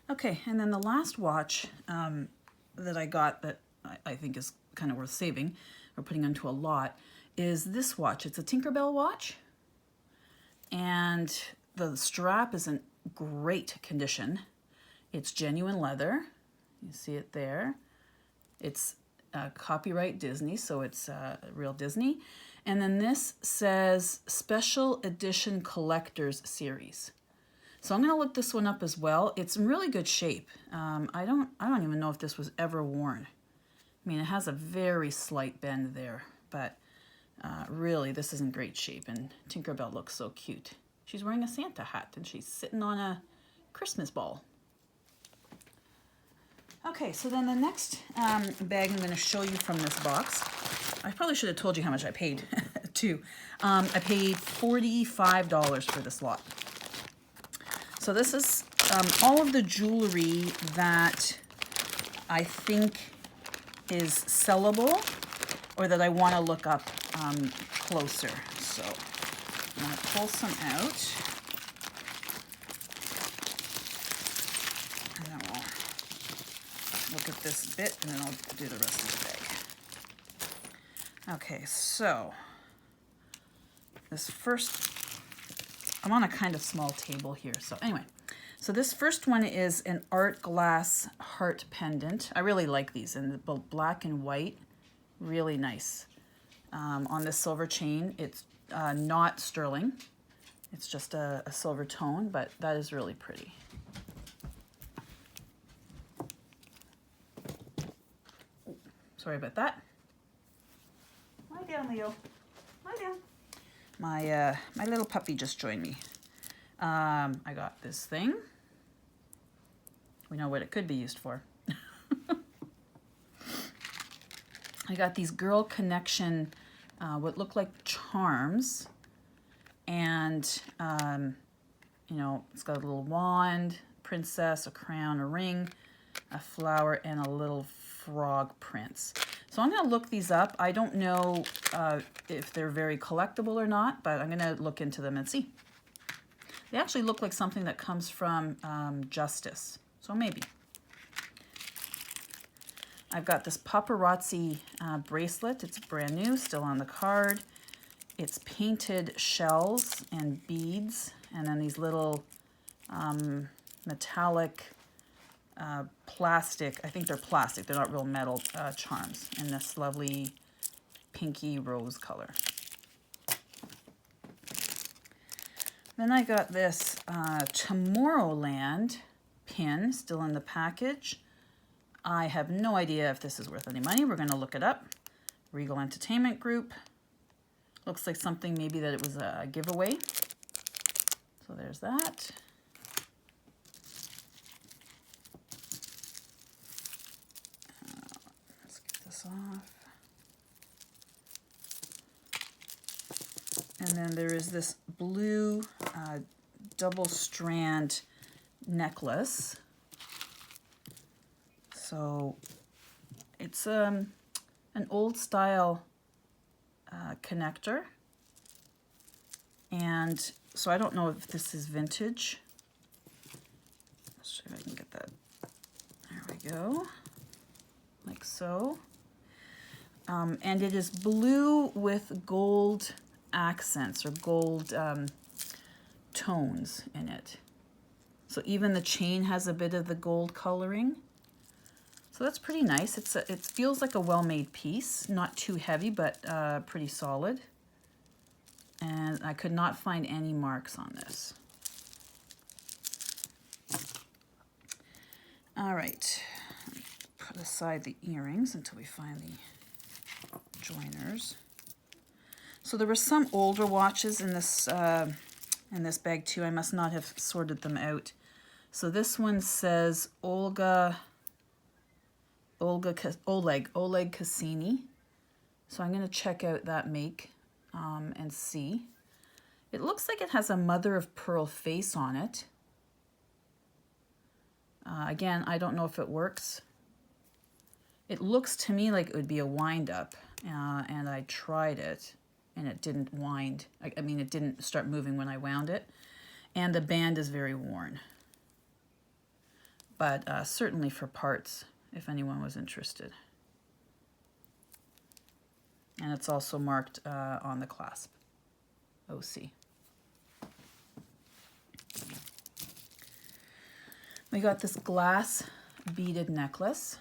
Okay, and then the last watch that I got that I think is kind of worth saving or putting onto a lot is this watch. It's a Tinkerbell watch, and the strap is in great condition. It's genuine leather. You see it there. It's copyright Disney, so it's real Disney. And then this says Special Edition Collector's Series. So I'm going to look this one up as well. It's in really good shape. I don't even know if this was ever worn. I mean, it has a very slight bend there, but really this is in great shape, and Tinkerbell looks so cute. She's wearing a Santa hat and she's sitting on a Christmas ball. Okay, so then the next bag I'm going to show you from this box, I probably should have told you how much I paid too. I paid $45 for this lot. So this is all of the jewelry that I think is sellable or that I want to look up closer. So I'm going to pull some out. And then we'll look at this bit and then I'll do the rest of the bag. Okay, so this first, I'm on a kind of small table here. So anyway, so this first one is an art glass heart pendant. I really like these in both black and white. Really nice. On this silver chain, it's not sterling. It's just a silver tone, but that is really pretty. Sorry about that. Lie down, Leo. Lie down. My little puppy just joined me. I got this thing. We know what it could be used for. I got these Girl Connection, what look like charms. And, you know, it's got a little wand, princess, a crown, a ring, a flower, and a little frog prince. So I'm going to look these up. I don't know if they're very collectible or not, but I'm going to look into them and see. They actually look like something that comes from Justice, so maybe. I've got this paparazzi bracelet. It's brand new, still on the card. It's painted shells and beads, and then these little metallic plastic, I think they're plastic, they're not real metal charms in this lovely pinky rose color. Then I got this Tomorrowland pin still in the package. I have no idea if this is worth any money. We're going to look it up. Regal Entertainment Group. Looks like something maybe that it was a giveaway. So there's that. Let's get this off. And then there is this blue double strand necklace. So it's an old style connector. And so I don't know if this is vintage. Let's see if I can get that. There we go. Like so. And it is blue with gold accents or gold tones in it. So even the chain has a bit of the gold coloring. So that's pretty nice. It feels like a well-made piece, not too heavy, but pretty solid. And I could not find any marks on this. All right, put aside the earrings until we find the joiners. So there were some older watches in this bag too. I must not have sorted them out. So this one says Oleg Cassini. So I'm going to check out that make and see. It looks like it has a mother of pearl face on it. Again, I don't know if it works. It looks to me like it would be a wind up, and I tried it and it didn't wind. I mean, it didn't start moving when I wound it, and the band is very worn. but certainly for parts if anyone was interested. And it's also marked on the clasp, OC. We got this glass beaded necklace.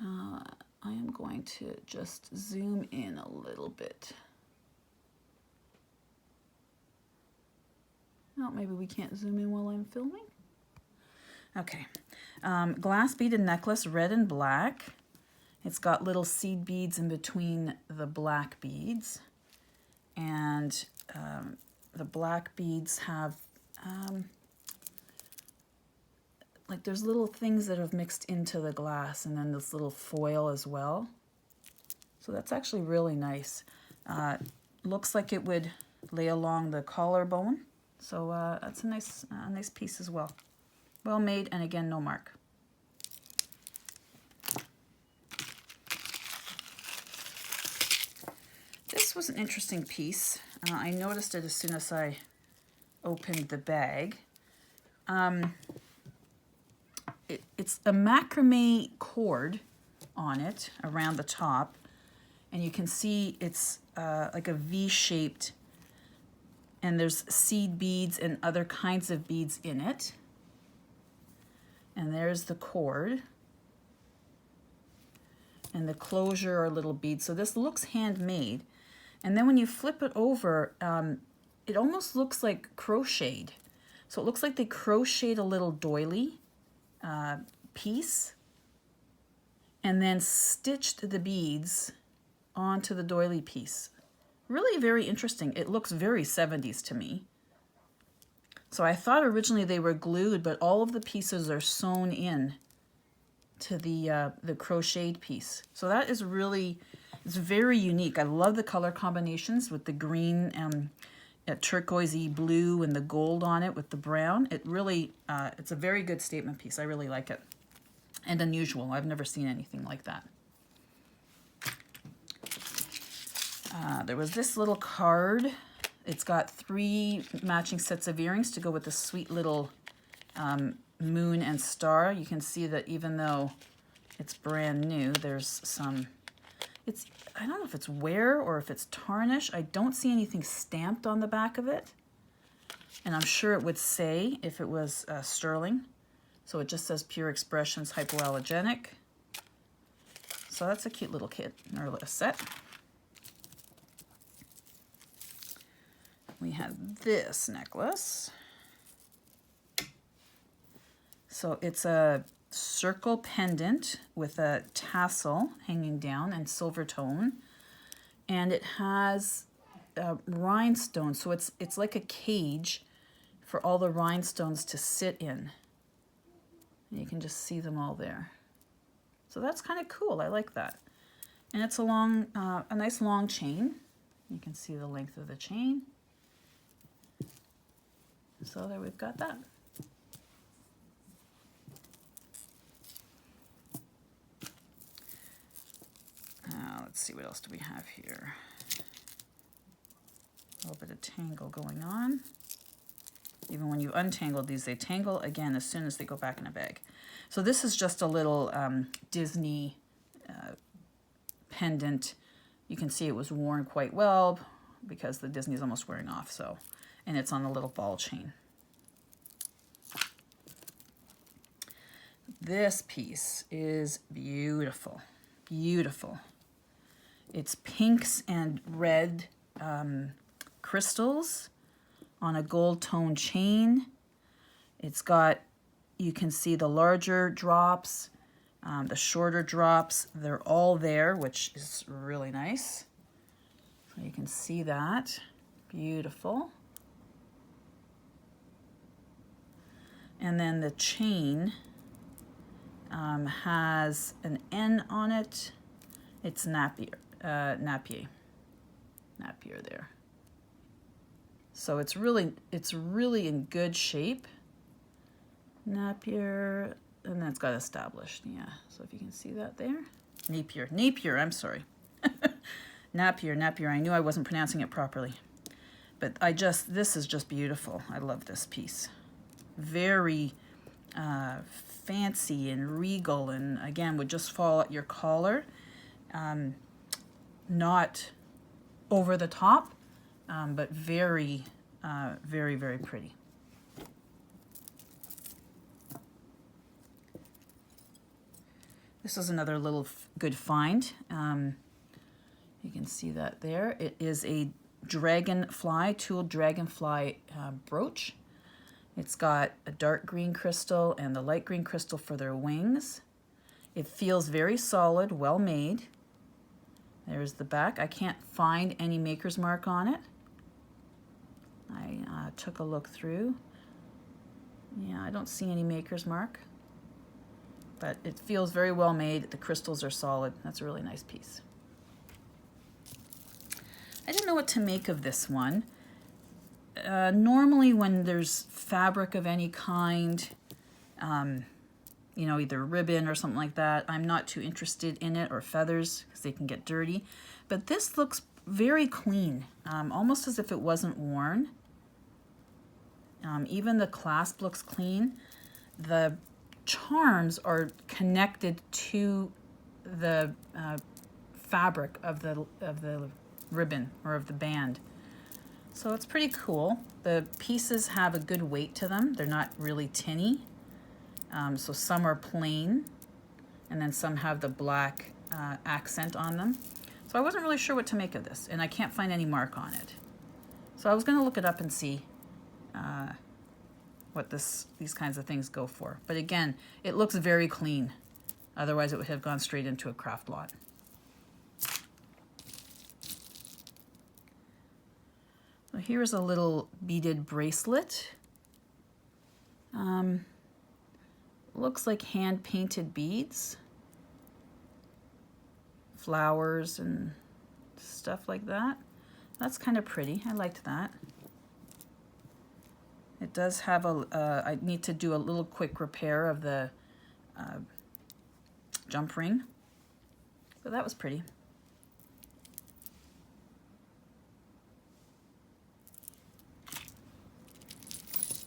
I am going to just zoom in a little bit. Oh, maybe we can't zoom in while I'm filming. Okay, glass beaded necklace, red and black. It's got little seed beads in between the black beads. And the black beads have, like there's little things that have mixed into the glass, and then this little foil as well. So that's actually really nice. Looks like it would lay along the collarbone. So that's a nice piece as well. Well made, and again, no mark. This was an interesting piece. I noticed it as soon as I opened the bag. It's a macrame cord on it around the top, and you can see it's like a V-shaped, and there's seed beads and other kinds of beads in it. And there's the cord, and the closure are little beads. So this looks handmade. And then when you flip it over, it almost looks like crocheted. So it looks like they crocheted a little doily piece and then stitched the beads onto the doily piece. Really very interesting. It looks very 70s to me. So I thought originally they were glued, but all of the pieces are sewn in to the crocheted piece. So that is really, it's very unique. I love the color combinations with the green and turquoisey blue and the gold on it with the brown. It really, it's a very good statement piece. I really like it. And unusual. I've never seen anything like that. There was this little card. It's got 3 matching sets of earrings to go with the sweet little moon and star. You can see that even though it's brand new, there's some, I don't know if it's wear or if it's tarnish. I don't see anything stamped on the back of it. And I'm sure it would say if it was sterling. So it just says Pure Expressions Hypoallergenic. So that's a cute little kit, or a set. We have this necklace. So it's a circle pendant with a tassel hanging down and silver tone. And it has rhinestones. So it's like a cage for all the rhinestones to sit in. And you can just see them all there. So that's kind of cool. I like that. And it's a nice long chain. You can see the length of the chain. So there we've got that. Let's see, what else do we have here? A little bit of tangle going on. Even when you untangle these, they tangle again as soon as they go back in a bag. So this is just a little Disney pendant. You can see it was worn quite well because the Disney's almost wearing off. So, and it's on a little ball chain. This piece is beautiful, beautiful. It's pinks and red crystals on a gold tone chain. It's got, you can see the larger drops, the shorter drops. They're all there, which is really nice. So you can see that. Beautiful. And then the chain has an N on it. It's Napier there. So it's really in good shape. Napier, and then it's got established, yeah. So if you can see that there. Napier, I'm sorry. Napier, I knew I wasn't pronouncing it properly. But this is just beautiful. I love this piece. Very fancy and regal, and again would just fall at your collar. Not over the top, but very, very, very pretty. This is another little good find. You can see that there. It is a dragonfly, tooled dragonfly brooch. It's got a dark green crystal and the light green crystal for their wings. It feels very solid, well made. There's the back. I can't find any maker's mark on it. I took a look through. Yeah, I don't see any maker's mark. But it feels very well made. The crystals are solid. That's a really nice piece. I didn't know what to make of this one. Normally when there's fabric of any kind, you know, either ribbon or something like that, I'm not too interested in it, or feathers, because they can get dirty. But this looks very clean, almost as if it wasn't worn. Even the clasp looks clean. The charms are connected to the fabric of the ribbon or of the band. So it's pretty cool. The pieces have a good weight to them. They're not really tinny. So some are plain, and then some have the black accent on them. So I wasn't really sure what to make of this, and I can't find any mark on it. So I was going to look it up and see what these kinds of things go for. But again, it looks very clean. Otherwise it would have gone straight into a craft lot. So here's a little beaded bracelet. Looks like hand-painted beads. Flowers and stuff like that. That's kind of pretty. I liked that. It does have I need to do a little quick repair of the jump ring. So that was pretty.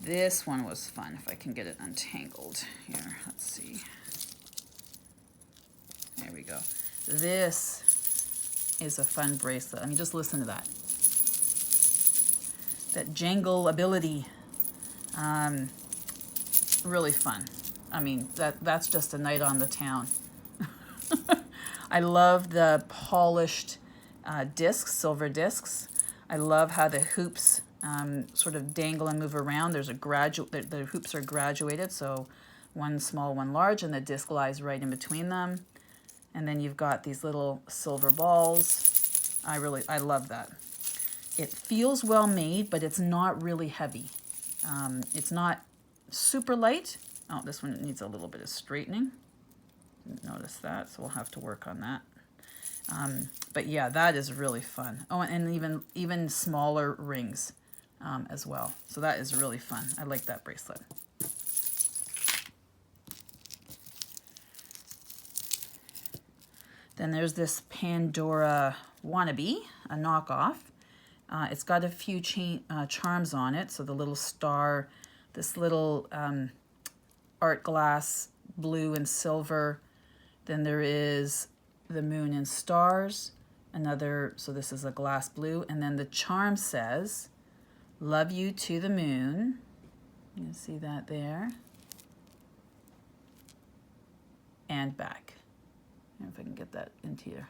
This one was fun, if I can get it untangled. Here, let's see. There we go. This is a fun bracelet. I mean, just listen to that. That jangle ability. Really fun. I mean, that's just a night on the town. I love the polished discs, silver discs. I love how the hoops sort of dangle and move around. There's the hoops are graduated, so one small, one large, and the disc lies right in between them. And then you've got these little silver balls. I love that. It feels well made, but it's not really heavy. It's not super light. Oh, this one needs a little bit of straightening. Didn't notice that, so we'll have to work on that. But yeah, that is really fun. Oh, and even smaller rings as well. So that is really fun. I like that bracelet. Then there's this Pandora wannabe, a knockoff. It's got a few charms on it. So the little star, this little art glass, blue and silver. Then there is the moon and stars. So this is a glass blue. And then the charm says, "Love you to the moon." You can see that there. And back. I don't know if I can get that into here.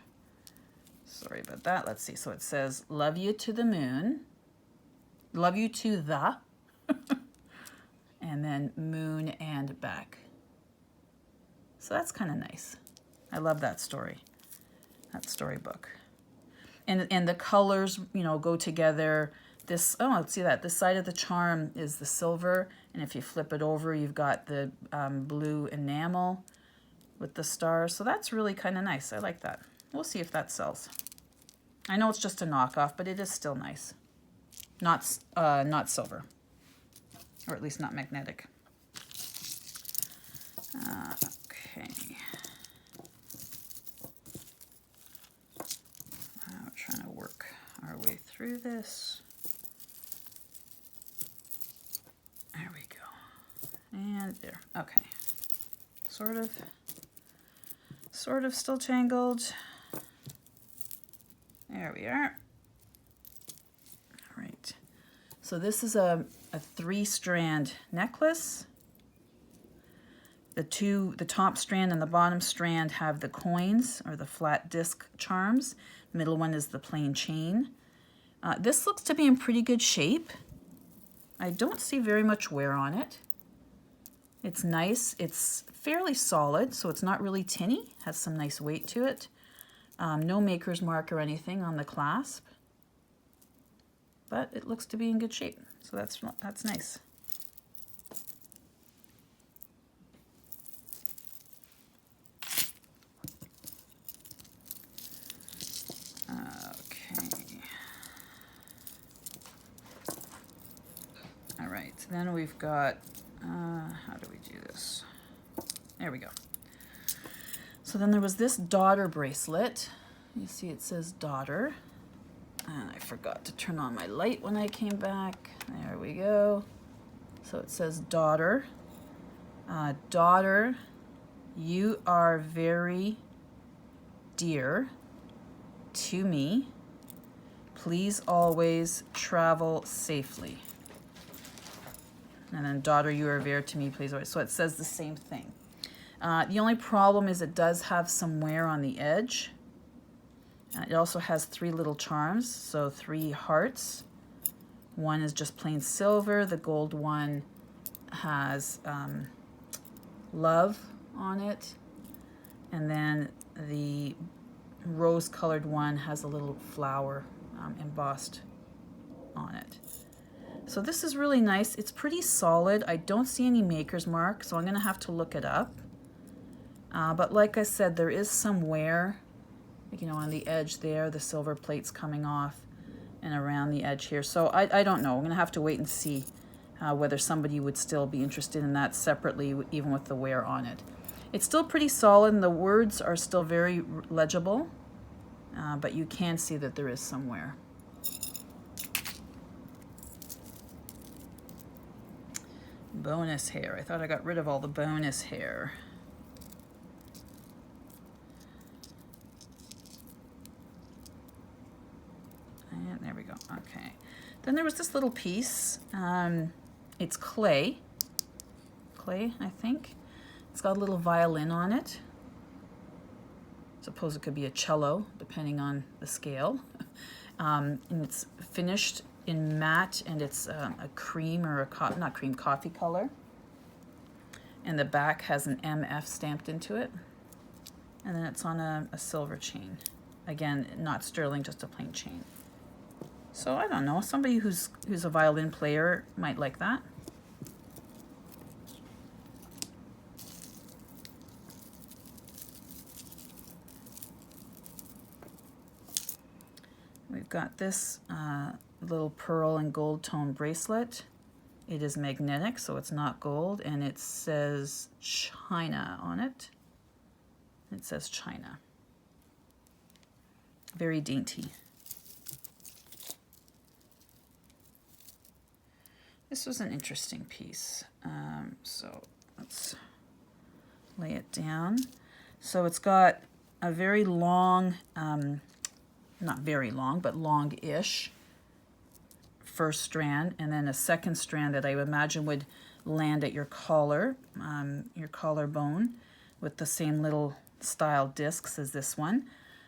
Sorry about that. Let's see. So it says, "Love you to the moon." Love you to the. And then moon and back. So that's kind of nice. I love that story. That storybook. And the colors, you know, go together. This, oh, let's see that. This side of the charm is the silver. And if you flip it over, you've got the blue enamel with the stars. So that's really kind of nice. I like that. We'll see if that sells. I know it's just a knockoff, but it is still nice. Not silver, or at least not magnetic. Okay. We're trying to work our way through this. There we go. And there, okay. Sort of still tangled. There we are. All right. So this is a 3-strand necklace. The top strand and the bottom strand have the coins or the flat disc charms. The middle one is the plain chain. This looks to be in pretty good shape. I don't see very much wear on it. It's nice. It's fairly solid, so it's not really tinny. Has some nice weight to it. No maker's mark or anything on the clasp, but it looks to be in good shape. So that's nice. Okay. All right. Then we've got. How do we do this? There we go. So then there was this daughter bracelet. You see it says daughter. And I forgot to turn on my light when I came back. There we go. So it says daughter. Daughter, you are very dear to me. Please always travel safely. And then daughter, you are very to me, please always. So it says the same thing. The only problem is it does have some wear on the edge. It also has 3 little charms, so 3 hearts. One is just plain silver. The gold one has love on it. And then the rose-colored one has a little flower embossed on it. So this is really nice. It's pretty solid. I don't see any maker's mark, so I'm going to have to look it up. But like I said, there is some wear, you know, on the edge there. The silver plate's coming off and around the edge here. So I don't know. I'm going to have to wait and see whether somebody would still be interested in that separately, even with the wear on it. It's still pretty solid, and the words are still very legible, but you can see that there is some wear. Bonus hair. I thought I got rid of all the bonus hair. And there we go. Okay. Then there was this little piece. It's clay. Clay, I think. It's got a little violin on it. Suppose it could be a cello, depending on the scale. And it's finished in matte, and it's a cream or not cream, coffee color. And the back has an MF stamped into it. And then it's on a silver chain. Again, not sterling, just a plain chain. So I don't know, somebody who's a violin player might like that. We've got this little pearl and gold tone bracelet. It is magnetic, so it's not gold, and it says China on it. It says China. Very dainty. This was an interesting piece. So let's lay it down. So it's got a very long, not very long, but long-ish first strand, and then a second strand that I would imagine would land at your collar, your collarbone, with the same little style discs as this one.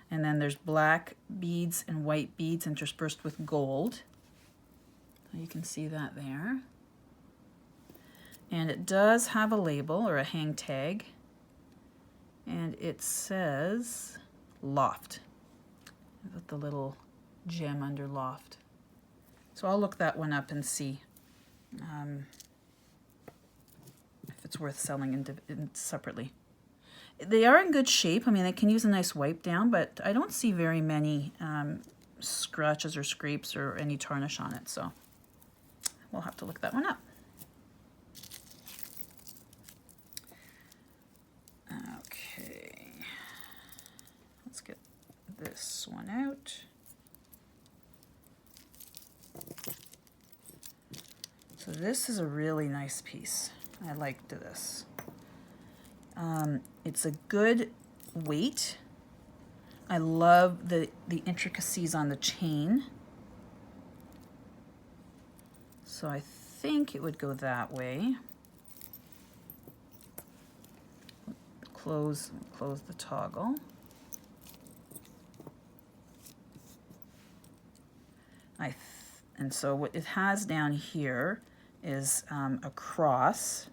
And then there's black beads and white beads interspersed with gold. You can see that there. And it does have a label or a hang tag. And it says Loft, with the little gem under Loft. So I'll look that one up and see if it's worth selling separately. They are in good shape. I mean, they can use a nice wipe down, but I don't see very many scratches or scrapes or any tarnish on it. So we'll have to look that one up. Okay, let's get this one out. So this is a really nice piece. I liked this. It's a good weight. I love the intricacies on the chain. So I think it would go that way. Close the toggle. And so what it has down here is a cross.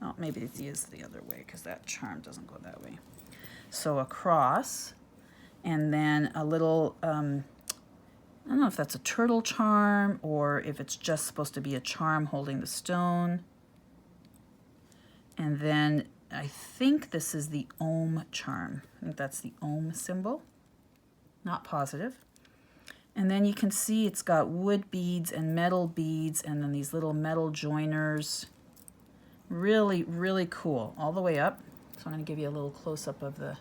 Oh, maybe it is the other way because that charm doesn't go that way. So a cross, and then a little, I don't know if that's a turtle charm or if it's just supposed to be a charm holding the stone. And then I think this is the Om charm. I think that's the Om symbol. Not positive. And then you can see it's got wood beads and metal beads and then these little metal joiners. Really, really cool. All the way up. So I'm going to give you a little close-up of the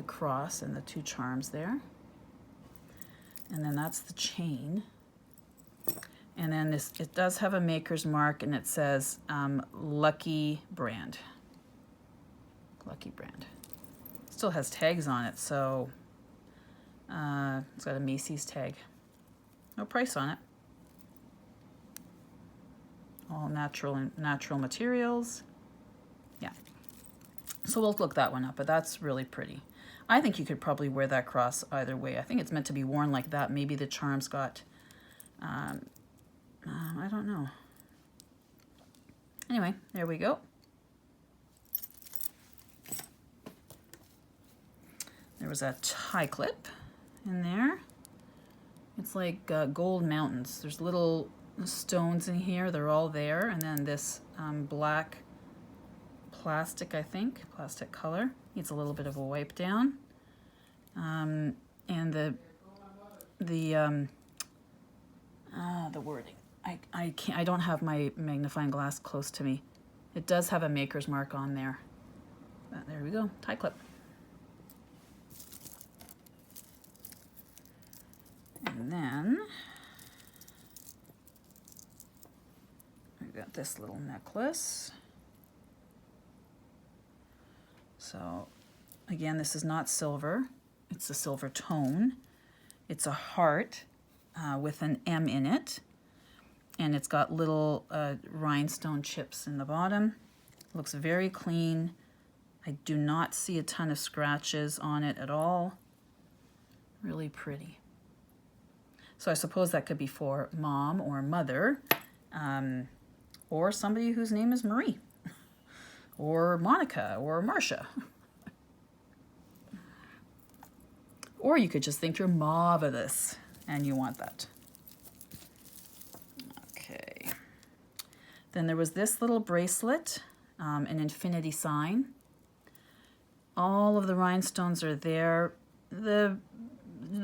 cross and the two charms there. And then that's the chain. And then it does have a maker's mark, and it says Lucky Brand. Lucky Brand. Still has tags on it, so it's got a Macy's tag. No price on it. All natural materials. Yeah. So we'll look that one up, but that's really pretty. I think you could probably wear that cross either way. I think it's meant to be worn like that. Maybe the charm's got, I don't know. Anyway, there we go. There was a tie clip in there. It's like gold mountains. There's little stones in here. They're all there. And then this black plastic, I think, plastic color. Needs a little bit of a wipe down. And the wording. I don't have my magnifying glass close to me. It does have a maker's mark on there. But there we go, tie clip. And then we've got this little necklace. So again, this is not silver. It's a silver tone. It's a heart with an M in it. And it's got little rhinestone chips in the bottom. Looks very clean. I do not see a ton of scratches on it at all. Really pretty. So I suppose that could be for mom or mother, or somebody whose name is Marie, or Monica, or Marcia. Or you could just think you're marvelous and you want that. Okay. Then there was this little bracelet, an infinity sign. All of the rhinestones are there. The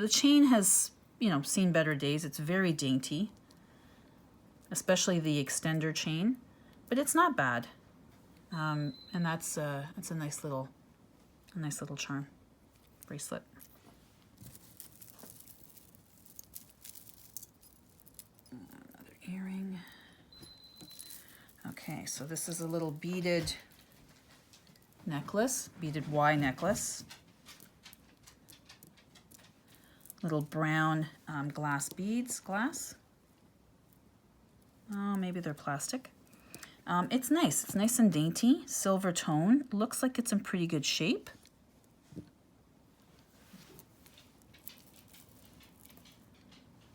chain has, you know, seen better days. It's very dainty, especially the extender chain, but it's not bad. And that's a nice little charm bracelet. Another earring. Okay, so this is a little beaded necklace, beaded Y necklace. Little brown glass beads, Oh, maybe they're plastic. It's nice. It's nice and dainty, silver tone. Looks like it's in pretty good shape.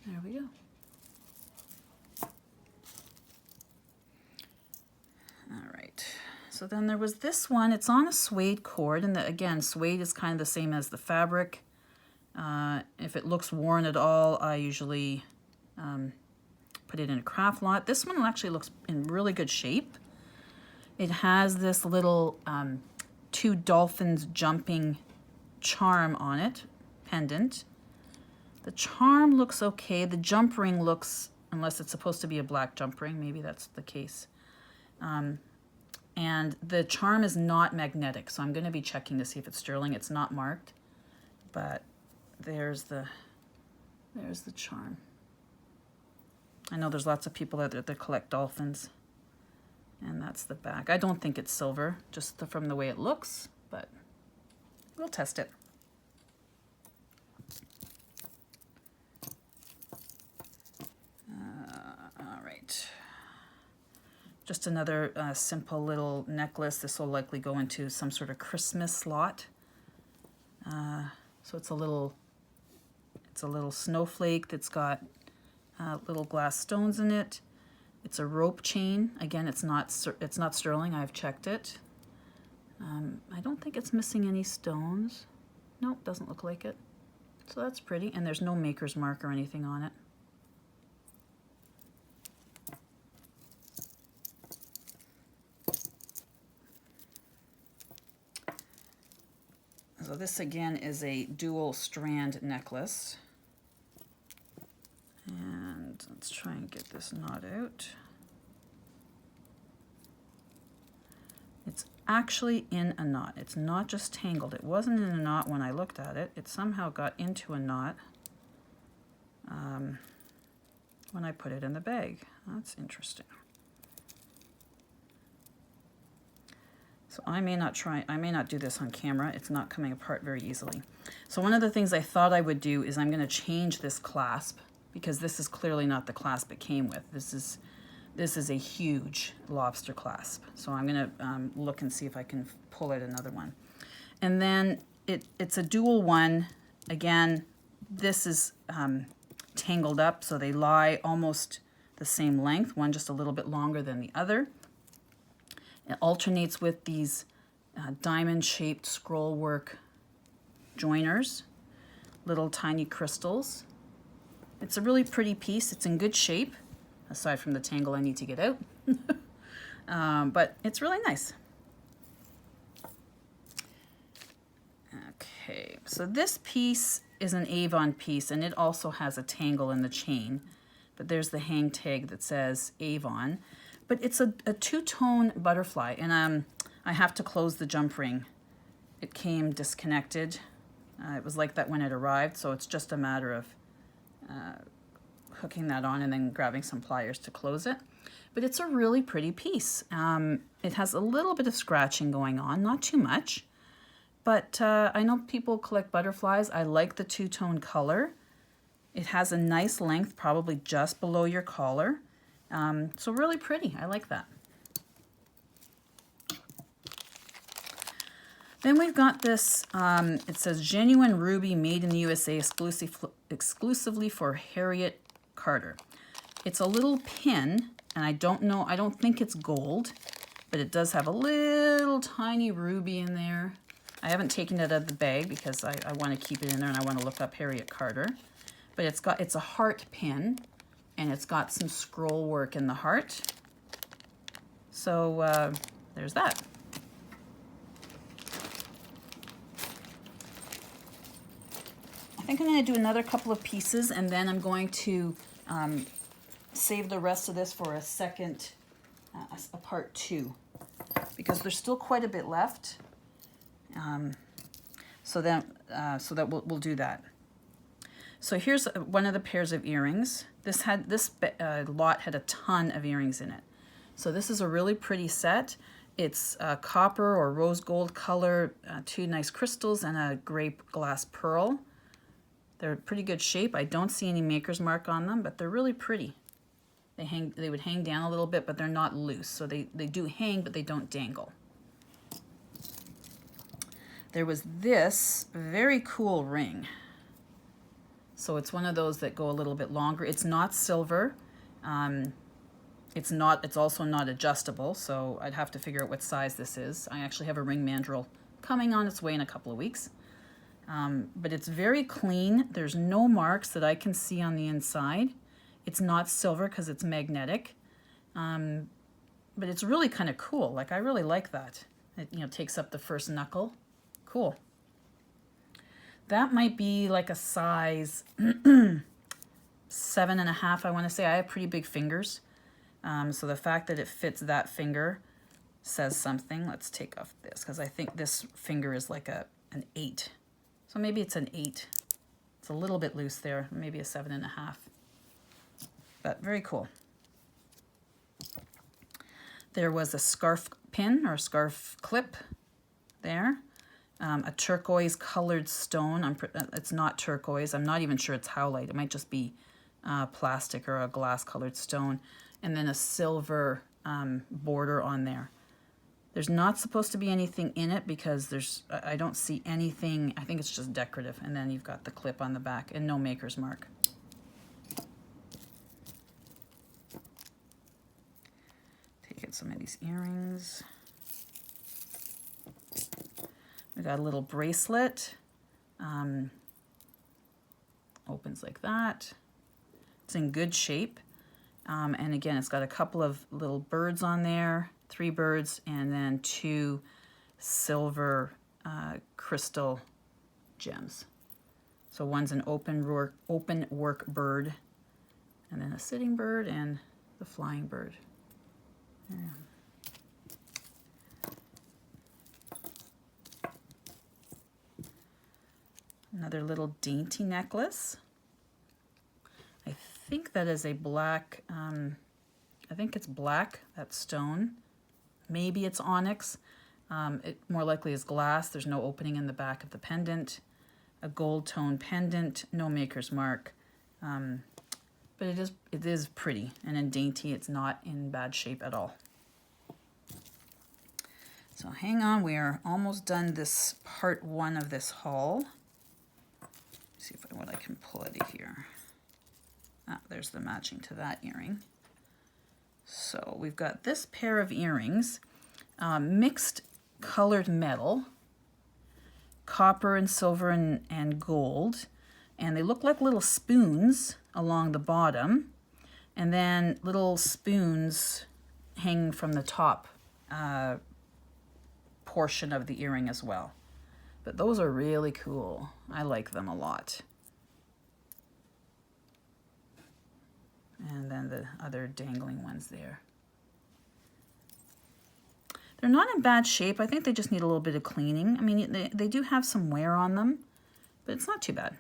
There we go. All right. So then there was this one. It's on a suede cord, and again, suede is kind of the same as the fabric. If it looks worn at all, I usually put it in a craft lot. This one actually looks in really good shape. It has this little two dolphins jumping charm on it, pendant. The charm looks okay. The jump ring looks, unless it's supposed to be a black jump ring, maybe that's the case. And the charm is not magnetic, so I'm going to be checking to see if it's sterling. It's not marked, but there's the charm. I know there's lots of people out there that collect dolphins, and that's the back. I don't think it's silver, just from the way it looks, but we'll test it. All right. Just another simple little necklace. This will likely go into some sort of Christmas slot. So it's a little snowflake that's got little glass stones in it. It's a rope chain. Again, it's not sterling. I've checked it. I don't think it's missing any stones. Nope, doesn't look like it. So that's pretty, and there's no maker's mark or anything on it. So this again is a dual strand necklace. And let's try and get this knot out. It's actually in a knot. It's not just tangled. It wasn't in a knot when I looked at it. It somehow got into a knot when I put it in the bag. That's interesting. So I may not do this on camera. It's not coming apart very easily. So one of the things I thought I would do is I'm going to change this clasp, because this is clearly not the clasp it came with. This is a huge lobster clasp. So I'm going to look and see if I can pull out another one. And then it's a dual one. Again, this is tangled up, so they lie almost the same length, one just a little bit longer than the other. It alternates with these diamond-shaped scroll work joiners, little tiny crystals. It's a really pretty piece. It's in good shape, aside from the tangle I need to get out. But it's really nice. Okay, so this piece is an Avon piece, and it also has a tangle in the chain. But there's the hang tag that says Avon. But it's a two-tone butterfly, and I have to close the jump ring. It came disconnected. It was like that when it arrived, so it's just a matter of hooking that on and then grabbing some pliers to close it. But it's a really pretty piece. It has a little bit of scratching going on, not too much. But I know people collect butterflies. I like the two-tone color. It has a nice length, probably just below your collar. So really pretty. I like that. Then we've got this, it says genuine ruby made in the USA exclusively for Harriet Carter. It's a little pin, and I don't think it's gold, but it does have a little tiny ruby in there. I haven't taken it out of the bag because I want to keep it in there and I want to look up Harriet Carter. But it's a heart pin, and it's got some scroll work in the heart. So there's that. I think I'm going to do another couple of pieces, and then I'm going to save the rest of this for a second, a part 2, because there's still quite a bit left. So that we'll do that. So here's one of the pairs of earrings. This lot had a ton of earrings in it. So this is a really pretty set. It's copper or rose gold color, 2 nice crystals, and a grape glass pearl. They're pretty good shape. I don't see any maker's mark on them, but they're really pretty. They would hang down a little bit, but they're not loose. So they do hang, but they don't dangle. There was this very cool ring. So it's one of those that go a little bit longer. It's not silver. It's also not adjustable, so I'd have to figure out what size this is. I actually have a ring mandrel coming on its way in a couple of weeks. But it's very clean. There's no marks that I can see on the inside. It's not silver because it's magnetic. But it's really kind of cool. Like, I really like that. It takes up the first knuckle. Cool. That might be like a size 7.5, I want to say. I have pretty big fingers. So the fact that it fits that finger says something. Let's take off this, because I think this finger is like an 8. So maybe it's an 8. It's a little bit loose there, maybe a 7.5. But very cool. There was a scarf pin or scarf clip there. A turquoise colored stone. It's not turquoise. I'm not even sure it's howlite. It might just be plastic or a glass colored stone. And then a silver border on there. There's not supposed to be anything in it because I don't see anything. I think it's just decorative. And then you've got the clip on the back and no maker's mark. Take out some of these earrings. We got a little bracelet. Opens like that. It's in good shape. And again, it's got a couple of little birds on there, 3 birds, and then 2 silver crystal gems. So one's an open work bird, and then a sitting bird and the flying bird. Yeah. Another little dainty necklace. I think that is a black, I think it's black, that stone. Maybe it's onyx. It more likely is glass. There's no opening in the back of the pendant. A gold tone pendant, no maker's mark. But it is pretty, and in dainty, it's not in bad shape at all. So hang on, we are almost done this part 1 of this haul. See what I can pull out of here. Ah, there's the matching to that earring. So we've got this pair of earrings, mixed colored metal, copper and silver and gold, and they look like little spoons along the bottom, and then little spoons hang from the top portion of the earring as well. But those are really cool. I like them a lot. And then the other dangling ones there. They're not in bad shape. I think they just need a little bit of cleaning. I mean, they do have some wear on them, but it's not too bad.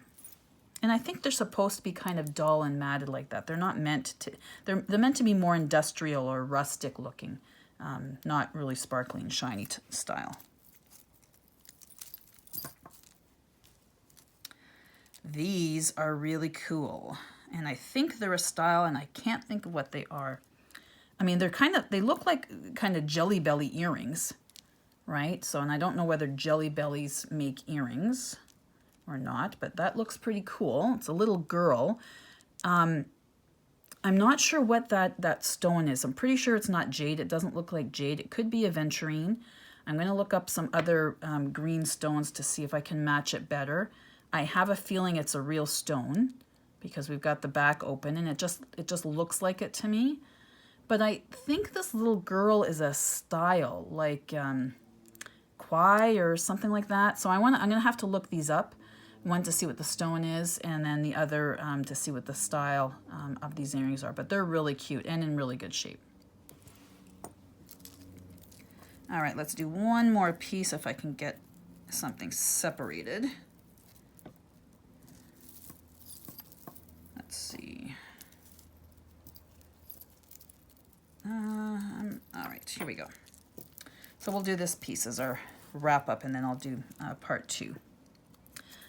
And I think they're supposed to be kind of dull and matted like that. They're not meant to, they're meant to be more industrial or rustic looking, not really sparkly and shiny style. These are really cool. And I think they're a style, and I can't think of what they are. I mean, they look like kind of Jelly Belly earrings, right? So, and I don't know whether Jelly Bellies make earrings or not, but that looks pretty cool. It's a little girl. I'm not sure what that stone is. I'm pretty sure it's not jade. It doesn't look like jade. It could be aventurine. I'm going to look up some other green stones to see if I can match it better. I have a feeling it's a real stone because we've got the back open, and it just looks like it to me. But I think this little girl is a style, like Kwai or something like that. So I'm gonna have to look these up. One to see what the stone is, and then the other to see what the style of these earrings are. But they're really cute and in really good shape. All right, let's do one more piece if I can get something separated. Let's see. All right, here we go. So we'll do this piece as our wrap up, and then I'll do part 2.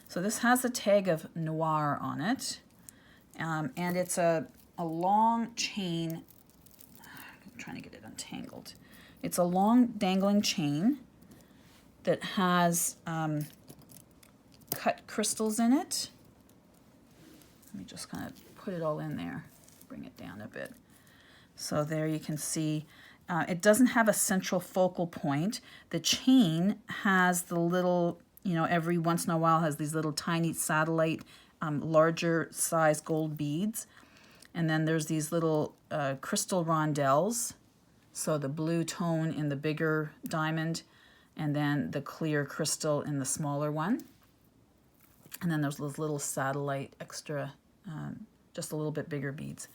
So this has a tag of noir on it, and it's a long chain. I'm trying to get it untangled. It's a long dangling chain that has cut crystals in it. Let me just kind of put it all in there, bring it down a bit. So there you can see, it doesn't have a central focal point. The chain has the little, every once in a while has these little tiny satellite, larger size gold beads. And then there's these little crystal rondelles. So the blue tone in the bigger diamond, and then the clear crystal in the smaller one. And then there's those little satellite extra, just a little bit bigger beads.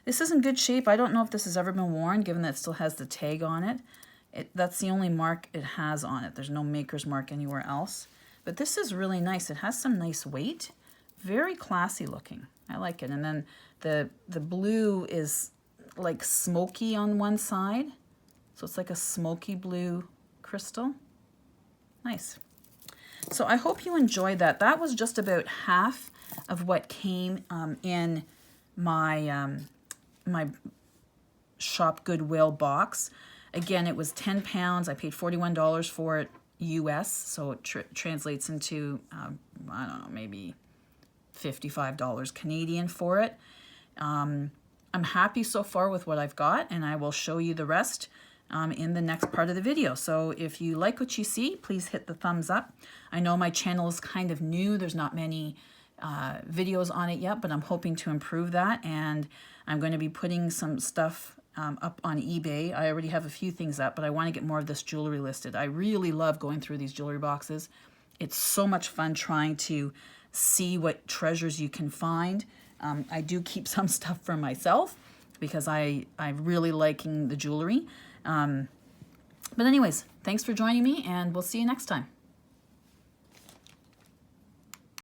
This is in good shape. I don't know if this has ever been worn, given that it still has the tag on it. That's the only mark it has on it. There's no maker's mark anywhere else. But this is really nice. It has some nice weight. Very classy looking. I like it. And then the blue is like smoky on one side. So it's like a smoky blue crystal. Nice. So I hope you enjoyed that. That was just about half of what came in my my Shop Goodwill box. Again, it was 10 pounds. I paid $41 for it US, so it translates into, I don't know, maybe $55 Canadian for it. I'm happy so far with what I've got, and I will show you the rest in the next part of the video. So if you like what you see, please hit the thumbs up. I know my channel is kind of new. There's not many videos on it yet, but I'm hoping to improve that, and I'm going to be putting some stuff up on eBay. I already have a few things up, but I want to get more of this jewelry listed. I really love going through these jewelry boxes. It's so much fun trying to see what treasures you can find. I do keep some stuff for myself because I'm really liking the jewelry. But anyways, thanks for joining me, and we'll see you next time.